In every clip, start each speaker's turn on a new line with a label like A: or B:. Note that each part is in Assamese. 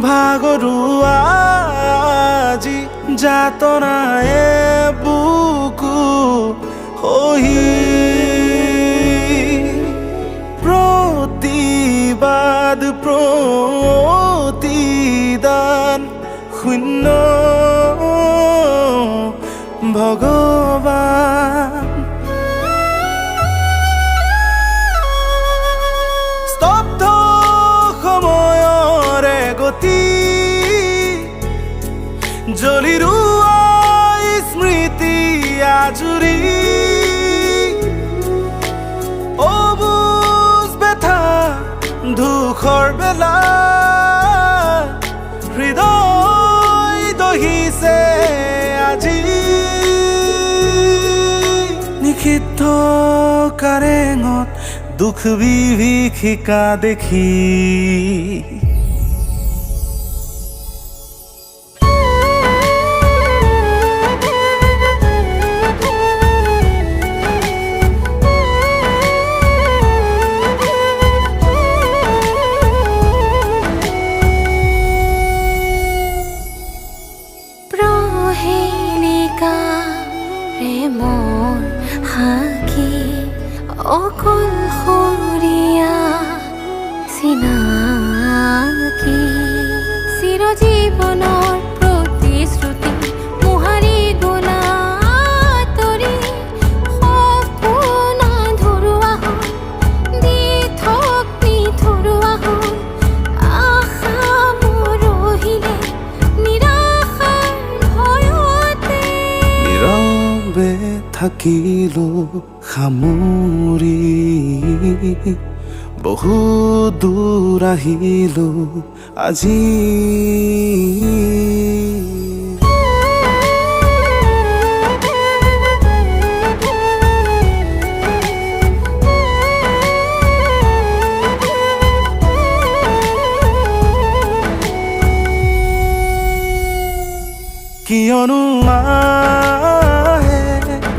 A: ভাগৰুৱা আজি যাতনায়ে বুকু সহি প্ৰতিবাদ প্ৰতিদান শূন্য ভগৱান স্তব্ধ সময়ৰে গতি জ্বলি ৰোৱা স্মৃতি আজুৰি অবুজ বেথা দুখৰ বেলা হৃদয় দহিছে আজি নিষিদ্ধ কাৰেঙত দুখ বিভীষিকা দেখি
B: প্ৰেমৰ সাক্ষী অকলশৰীয়া চিনাকি চিৰজীৱনৰ প্ৰতিশ্ৰুতি মোহাৰি গলা তৰি সপোন ধৰুৱা হ'ল দি থক নিথৰুৱা হ'ল আশা মোৰ ৰহিলে নিৰাশাৰ ভয়তে
A: নীৰৱে থাকিলো সামৰি বহু দূৰ আহিলো আজি কিয়নো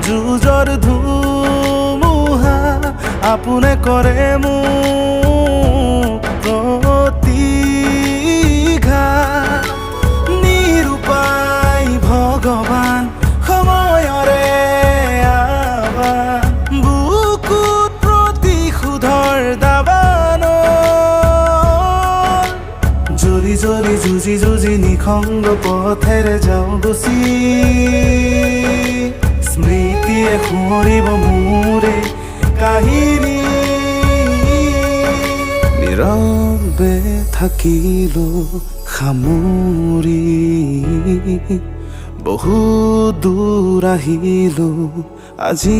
A: যুঁজৰ ধুমুহা আপোনে কৰে মোক প্ৰতিঘাত নিৰুপায় ভগৱান সময়ৰে আহ্বান বুকুত প্ৰতিশোধৰ দাবান জ্বলি জ্বলি যুঁজি যুঁজি নিসংগ পথেৰে যাওঁ গুচি স্মৃতিয়ে সোঁৱৰিব মোৰে কাহিনী নীৰৱে থাকিলো সামৰি বহু দূৰ আহিলো আজি